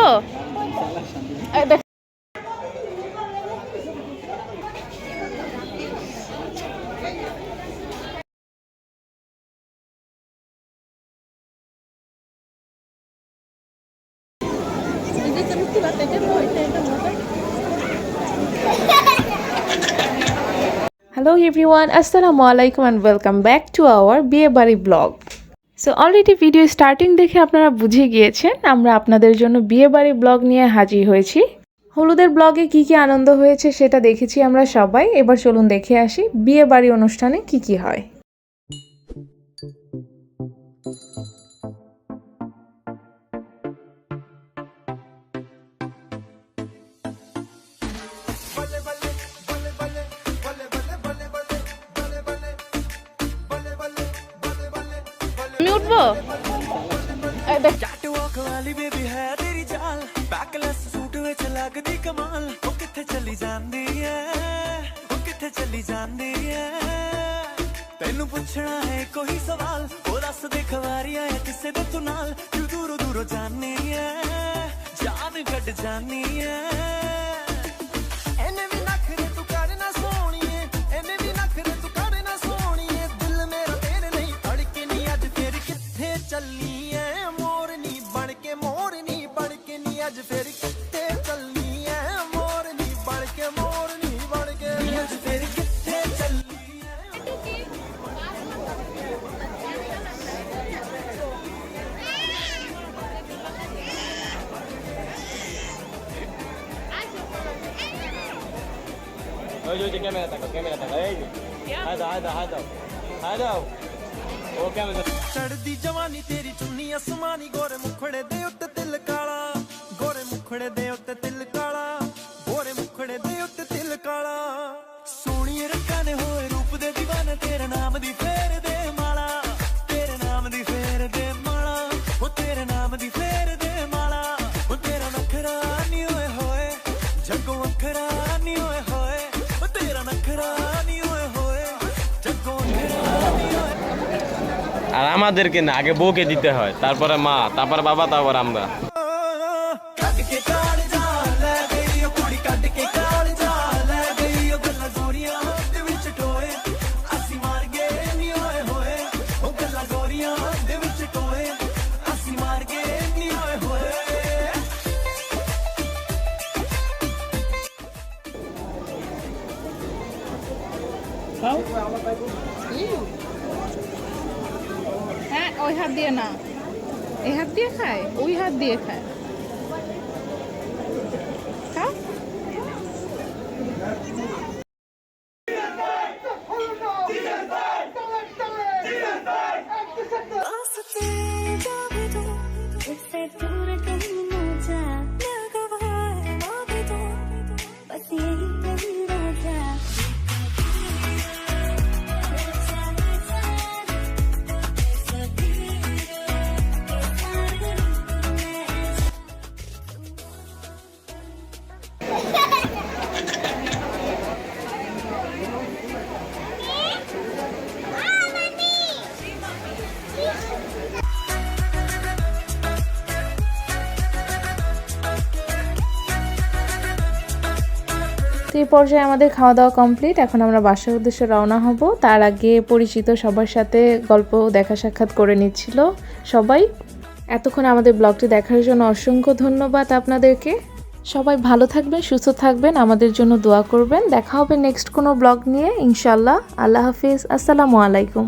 Hello everyone, Assalamu alaikum and welcome back to our বিয়ে বাড়ি blog. So already video starting দেখে আপনারা বুঝে গিয়েছেন আমরা আপনাদের জন্য বিয়ে বাড়ি ব্লগ নিয়ে হাজির হয়েছি। হলুদের ব্লগে কি কি আনন্দ হয়েছে সেটা দেখেছি আমরা সবাই। এবার চলুন দেখে আসি বিয়ে বাড়ি অনুষ্ঠানে কি কি হয়। আমি উঠবো? तेनू पुछना है कोई सवाल ओ दस दे खवारियां है किसे दे तू नाल तू दूरों दूरों जानी है जान कट जानी है एने भी नखरे तू करना सोनिए एने भी नखरे तू करना सोनिए दिल मेरा तेरे नहीं धड़के नहीं अज फिर किथे चलनी है मोरनी बन के नी अज फिर किथे चलनी है मोरनी बन के अज फिर किथे चलनी कैमरा तक चढ़दी जवानी तेरी चुन्नी आसमानी गोरे मुखड़े दे उत्ते तिल काला गोरे मुखड़े दे उत्ते तिल काला गोरे मुखड़े दे उत्ते तिल काला सोनी रखा ने होए रूप दे दीवाने तेरे नाम दी फेर दे माला तेरे नाम दी फेर दे माला ओ तेरे नाम दी फेर दे माला ओ तेरा नखरा नी होए जगो अखरा नी होए ओ तेरा नखरा नी होए जगो अखरा नी होए। আর আমাদেরকে না আগে বউকে দিতে হয়, তারপরে মা, তারপরে বাবা, তারপর আমরা। হ্যাঁ, ওই হাত দিয়ে না, এই হাত দিয়ে খায়, ওই হাত দিয়ে খায়। খাও। এই পর্যায়ে আমাদের খাওয়া দাওয়া কমপ্লিট। এখন আমরা বাসার উদ্দেশ্যে রওনা হব। তার আগে পরিচিত সবার সাথে গল্প দেখা সাক্ষাৎ করে নিচ্ছিল সবাই। এতক্ষণ আমাদের ব্লগটি দেখার জন্য অসংখ্য ধন্যবাদ আপনাদেরকে। সবাই ভালো থাকবেন, সুস্থ থাকবেন, আমাদের জন্য দোয়া করবেন। দেখা হবে নেক্সট কোনো ব্লগ নিয়ে ইনশাল্লাহ। আল্লাহ হাফিজ, আসসালামু আলাইকুম।